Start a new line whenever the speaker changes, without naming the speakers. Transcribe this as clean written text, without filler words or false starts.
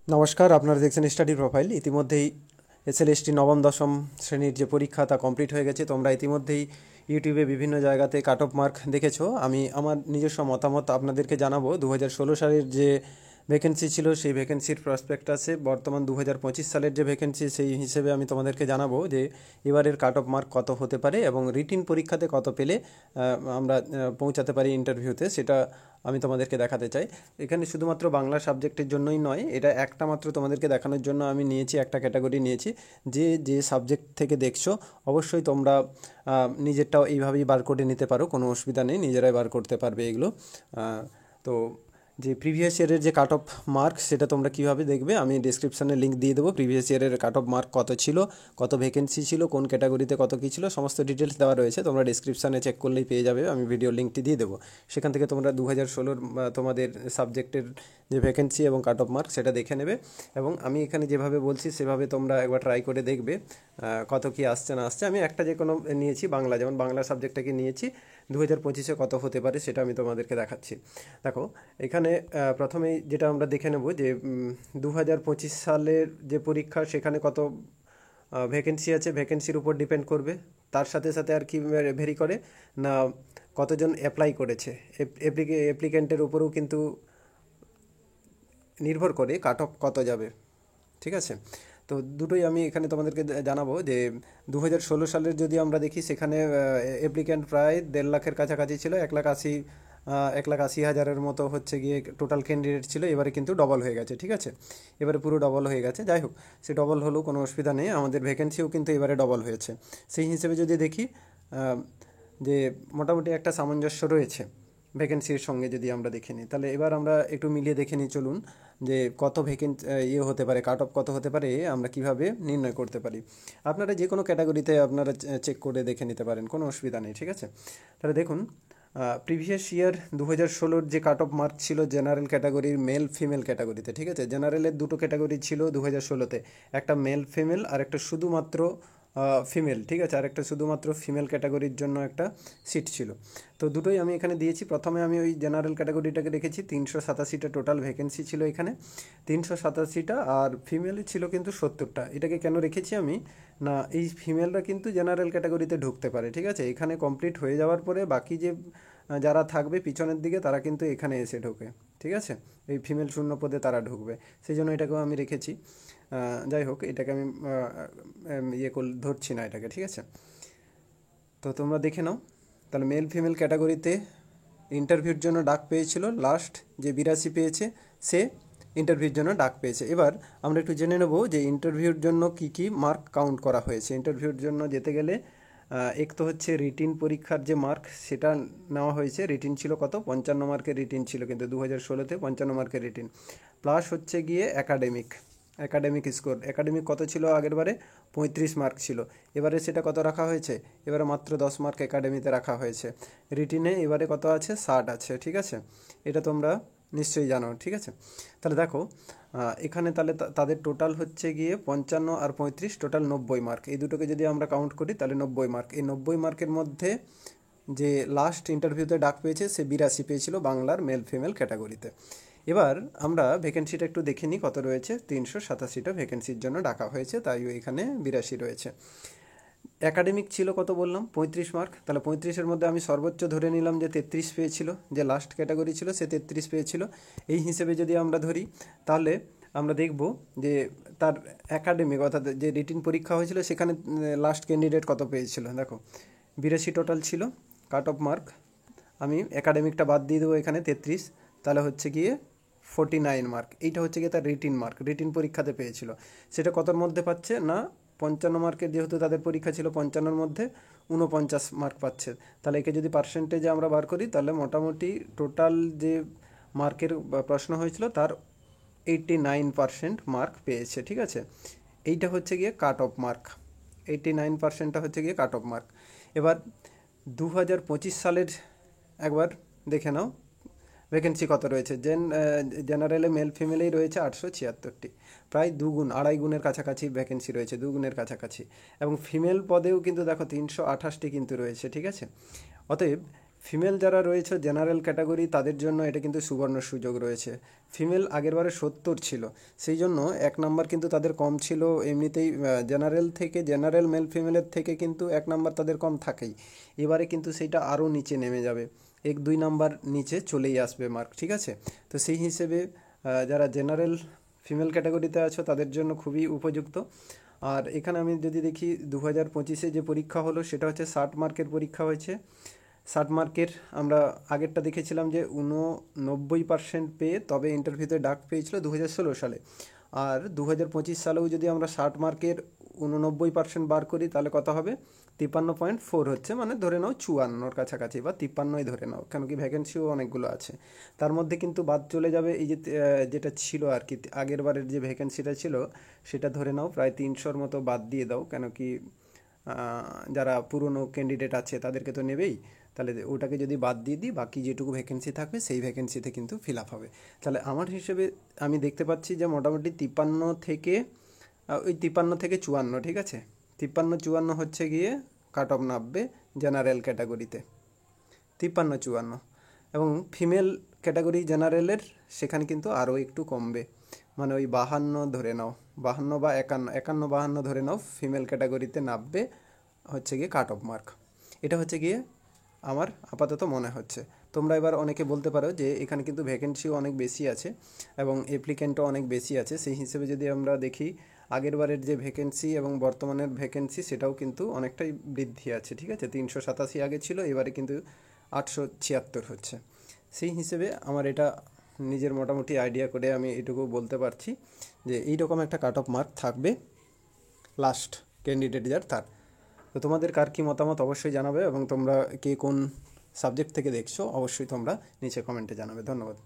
নমস্কার, আপনারা দেখছেন স্টাডি প্রোফাইল। ইতিমধ্যেই এসএলএসটি নবম দশম শ্রেণীর যে পরীক্ষা তা কমপ্লিট হয়ে গেছে। তোমরা ইতিমধ্যেই ইউটিউবে বিভিন্ন জায়গাতে কাট অফ মার্ক দেখেছো। আমি আমার নিজস্ব মতামত আপনাদেরকে জানাবো। 2016 সালের যে ভ্যাকেন্সি ছিল সেই ভ্যাকেন্সির প্রসপেক্টাসে বর্তমান 2025 সালের যে ভ্যাকেন্সি সেই হিসেবে আমি তোমাদেরকে জানাবো যে এবারের কাট অফ মার্ক কত হতে পারে এবং রিটিন পরীক্ষাতে কত পেলে আমরা পৌঁছাতে পারি ইন্টারভিউতে, সেটা আমি তোমাদেরকে দেখাতে চাই। এখানে শুধুমাত্র বাংলা সাবজেক্টের জন্যই নয়, এটা একটা মাত্র তোমাদেরকে দেখানোর জন্য আমি নিয়েছি, একটা ক্যাটাগরি নিয়েছি। যে যে সাবজেক্ট থেকে দেখছো অবশ্যই তোমরা নিজেরটাও এইভাবেই বার করে নিতে পারো, কোনো অসুবিধা নেই, নিজেরাই বার করতে পারবে এগুলো। তো যে প্রিভিয়াস ইয়ারের যে কাট অফ মার্ক সেটা তোমরা কীভাবে দেখবে আমি ডিসক্রিপশানে লিঙ্ক দিয়ে দেবো। প্রিভিয়াস ইয়ারের কাট অফ মার্ক কত ছিল, কত ভ্যাকেন্সি ছিল, কোন ক্যাটাগরিতে কত কী ছিল, সমস্ত ডিটেলস দেওয়া রয়েছে। তোমরা ডিসক্রিপশানে চেক করলেই পেয়ে যাবে, আমি ভিডিও লিঙ্কটি দিয়ে দেবো। সেখান থেকে তোমরা 2016 তোমাদের সাবজেক্টের যে ভ্যাকেন্সি এবং কাট অফ মার্ক সেটা দেখে নেবে। এবং আমি এখানে যেভাবে বলছি সেভাবে তোমরা একবার ট্রাই করে দেখবে কত কী আসছে না আসছে। আমি একটা যে কোনো নিয়েছি, বাংলা, যেমন বাংলা সাবজেক্টটাকে নিয়েছি। 2025-এ কত হতে পারে সেটা আমি তোমাদেরকে দেখাচ্ছি। দেখো এখানে প্রথমেই যেটা আমরা দেখে নেব যে 2025 সালের যে পরীক্ষা সেখানে কত ভ্যাকেন্সি আছে, ভ্যাকেন্সির উপর ডিপেন্ড করবে। তার সাথে সাথে আর কি ভেরি করে না কতজন অ্যাপ্লাই করেছে, অ্যাপ্লিক্যান্টের উপরেও কিন্তু নির্ভর করে কাট অফ কত যাবে। ঠিক আছে, তো দুটোই আমি এখানে তোমাদেরকে জানাবো। যে 2016 সালের যদি আমরা দেখি সেখানে অ্যাপ্লিক্যান্ট প্রায় 1.5 লাখের কাছাকাছি ছিল, 1,80,000-এর মতো হচ্ছে গিয়ে টোটাল ক্যান্ডিডেট ছিল। এবারে কিন্তু ডবল হয়ে গেছে। ঠিক আছে, এবারে পুরো ডবল হয়ে গেছে। যাই হোক, সে ডবল হলেও কোনো অসুবিধা নেই, আমাদের ভ্যাকেন্সিও কিন্তু এবারে ডবল হয়েছে। সেই হিসেবে যদি দেখি যে মোটামুটি একটা সামঞ্জস্য রয়েছে ভ্যাকেন্সির সঙ্গে। যদি আমরা দেখে নিই তাহলে এবার আমরা একটু মিলিয়ে দেখে নিই, চলুন, যে কত ইয়ে হতে পারে, কাট অফ কত হতে পারে, আমরা কিভাবে নির্ণয় করতে পারি। আপনারা যে কোনো ক্যাটাগরিতে আপনারা চেক করে দেখে নিতে পারেন, কোনো অসুবিধা নেই। ঠিক আছে, তাহলে দেখুন প্রিভিয়াস ইয়ার 2016-র যে কাট অফ মার্ক ছিল জেনারেল ক্যাটাগরির মেল ফিমেল ক্যাটাগরিতে। ঠিক আছে, জেনারেলের দুটো ক্যাটাগরি ছিল 2016-তে, একটা মেল ফিমেল আর একটা শুধুমাত্র ফিমেল। ঠিক আছে, আর একটা শুধুমাত্র ফিমেল ক্যাটাগরির জন্য একটা সিট ছিল। তো দুটোই আমি এখানে দিয়েছি। প্রথমে আমি ওই জেনারেল ক্যাটাগরিটাকে রেখেছি, 387টা টোটাল ভ্যাকেন্সি ছিল এখানে, 387টা, আর ফিমেলে ছিল কিন্তু 70টা। এটাকে কেন রেখেছি আমি, না এই ফিমেলরা কিন্তু জেনারেল ক্যাটাগরিতে ঢুকতে পারে। ঠিক আছে, এখানে কমপ্লিট হয়ে যাওয়ার পরে বাকি যে যারা থাকবে পিছনের দিকে তারা কিন্তু এখানে এসে ঢোকে। ঠিক আছে, এই ফিমেল শূন্য পদে তারা ঢুকবে, সেই জন্য এটাকেও আমি রেখেছি। যাই হোক, এটাকে আমি ধরছি না এটাকে। ঠিক আছে, তো তোমরা দেখে নাও। তাহলে মেল ফিমেল ক্যাটাগরিতে ইন্টারভিউর জন্য ডাক পেয়েছিল, লাস্ট যে 82 পেয়েছে সে ইন্টারভিউর জন্য ডাক পেয়েছে। এবার আমরা একটু জেনে নেব যে ইন্টারভিউর জন্য কি কি মার্ক কাউন্ট করা হয়েছে। ইন্টারভিউর জন্য যেতে গেলে এক তো হচ্ছে রিটিন পরীক্ষার যে মার্ক সেটা নেওয়া হয়েছে। রিটিন ছিল কত, 55 মার্কের রিটিন ছিল, কিন্তু 2016-তে 55 মার্কের রিটিন, প্লাস হচ্ছে গিয়ে একাডেমিক স্কোর। একাডেমিক কত ছিল আগের বারে, 35 মার্ক ছিল। এবারে সেটা কত রাখা হয়েছে, এবারে মাত্র 10 মার্ক একাডেমিতে রাখা হয়েছে। রিটিনে এবারে কত আছে, 60 আছে। ঠিক আছে, এটা তোমরা নিশ্চয়ই জানো। ঠিক আছে, তাহলে দেখো এখানে তাহলে তাদের টোটাল হচ্ছে গিয়ে 55 আর 35, টোটাল 90 মার্ক। এই দুটোকে যদি আমরা কাউন্ট করি তাহলে 90 মার্ক। এই 90 মার্কের মধ্যে যে লাস্ট ইন্টারভিউতে ডাক পেয়েছে সে 82 পেয়েছিল বাংলার মেল ফিমেল ক্যাটাগরিতে। এবার আমরা ভ্যাকেন্সিটা একটু দেখে নিই কত রয়েছে। 387টা ভ্যাকেন্সির জন্য ডাকা হয়েছে, তাই এখানে 82 রয়েছে। একাডেমিক ছিল কত বললাম, 35 মার্ক। তাহলে 35-এর মধ্যে আমি সর্বোচ্চ ধরে নিলাম যে 33 পেয়েছিল, যে লাস্ট ক্যাটাগরি ছিল সে 33 পেয়েছিল। এই হিসেবে যদি আমরা ধরি তাহলে আমরা দেখব যে তার একাডেমিক অর্থাৎ যে রিটিন পরীক্ষা হয়েছিল সেখানে লাস্ট ক্যান্ডিডেট কত পেয়েছিল। দেখো 82 টোটাল ছিল কাট অফ মার্ক। আমি একাডেমিকটা বাদ দিয়ে দেবো এখানে 33, তাহলে হচ্ছে গিয়ে 49 মার্ক। এইটা হচ্ছে গিয়ে তার রিটিন মার্ক, রিটিন পরীক্ষাতে পেয়েছিল। সেটা কতর মধ্যে পাচ্ছে না, 55 মার্কের যেহেতু তাদের পরীক্ষা ছিল, 55-এর মধ্যে 49 মার্ক পাচ্ছে। তাহলে একে যদি পার্সেন্টেজে আমরা বার করি তাহলে মোটামুটি টোটাল যে মার্কের প্রশ্ন হয়েছিল তার 89% মার্ক পেয়েছে। ঠিক আছে, এইটা হচ্ছে গিয়ে কাট অফ মার্ক, 89%টা হচ্ছে গিয়ে কাট অফ মার্ক। এবার 2025 সালের একবার দেখে নাও ভ্যাকেন্সি কত রয়েছে। জেনারেলে মেল ফিমেলেই রয়েছে 876টি, প্রায় দুগুণ, আড়াই গুণের কাছাকাছি ভ্যাকেন্সি রয়েছে, দুগুণের কাছাকাছি। এবং ফিমেল পদেও কিন্তু দেখো 328টি কিন্তু রয়েছে। ঠিক আছে, অতএব ফিমেল যারা রয়েছে জেনারেল ক্যাটাগরি তাদের জন্য এটা কিন্তু সুবর্ণ সুযোগ রয়েছে। ফিমেল আগেরবারে 70 ছিল, সেই জন্য 1 নাম্বার কিন্তু তাদের কম ছিল এমনিতেই। জেনারেল থেকে জেনারেল মেল ফিমেলের থেকে কিন্তু 1 নাম্বার তাদের কম থাকেই। এবারে কিন্তু সেইটা আরও নিচে নেমে যাবে, 1-2 নাম্বার নিচে চলেই আসবে মার্ক, ঠিক আছে। তো সেই হিসেবে যারা জেনারেল ফিমেল ক্যাটাগরিতে আছো তাদের জন্য খুবই উপযুক্ত। আর এখানে আমি যদি দেখি 2025-এ যে পরীক্ষা হলো সেটা হচ্ছে 60 মার্কের পরীক্ষা হয়েছে। 60 মার্কের আমরা আগেরটা দেখেছিলাম যে 89% পেয়ে তবে ইন্টারভিউতে ডাক পেয়েছিল 2016 সালে। আর 2025 সালেও যদি আমরা 60 মার্কের 89% বার করি তাহলে কত হবে, 53.4 হচ্ছে, মানে ধরে নাও 54-র কাছাকাছি বা 53-ই ধরে নাও, কেন কি ভ্যাকেন্সিও অনেকগুলো আছে। তার মধ্যে কিন্তু বাদ চলে যাবে এই যে যেটা ছিল আর কি আগের বারের যে ভ্যাকেন্সিটা ছিল সেটা ধরে নাও প্রায় 300-র মতো বাদ দিয়ে দাও, কেন কি যারা পুরনো ক্যান্ডিডেট আছে তাদেরকে তো নেবেই। তাহলে ওটাকে যদি বাদ দিয়ে দিই বাকি যেটুকু ভ্যাকেন্সি থাকবে সেই ভ্যাকেন্সিতে কিন্তু ফিল আপ হবে। তাহলে আমার হিসেবে আমি দেখতে পাচ্ছি যে মোটামুটি 53 থেকে ওই 53 থেকে 54, ঠিক আছে, 53-54 হচ্ছে গিয়ে কাট অফ নামবে জেনারেল ক্যাটাগরিতে, 53-54। এবং ফিমেল ক্যাটাগরি জেনারেলের সেখানে কিন্তু আরও একটু কমবে, মানে ওই 52 ধরে নাও, 52 বা 51, 51-52 ধরে নাও ফিমেল ক্যাটাগরিতে নামবে হচ্ছে গিয়ে কাট অফ মার্ক। এটা হচ্ছে গিয়ে আমার আপাতত মনে হচ্ছে। তোমরা এবার অনেকে বলতে পারো যে এখানে কিন্তু ভ্যাকেন্সিও অনেক বেশি আছে এবং অ্যাপ্লিকেন্টও অনেক বেশি আছে, সেই হিসেবে যদি আমরা দেখি আগের বারের যে ভ্যাকেন্সি এবং বর্তমানের ভ্যাকেন্সি সেটাও কিন্তু অনেকটাই বৃদ্ধি আছে, ঠিক আছে। 387 আগে ছিল, এবারে কিন্তু 876 হচ্ছে। সেই হিসেবে আমার এটা নিজের মোটামুটি আইডিয়া করে আমি এটুকু বলতে পারছি যে এইরকম একটা কাট অফ মার্ক থাকবে লাস্ট ক্যান্ডিডেট যার তার। তো তোমাদের কার কী মতামত অবশ্যই জানাবে এবং তোমরা কে কোন সাবজেক্ট থেকে দেখছো অবশ্যই তোমরা নিচে কমেন্টে জানাবে। ধন্যবাদ।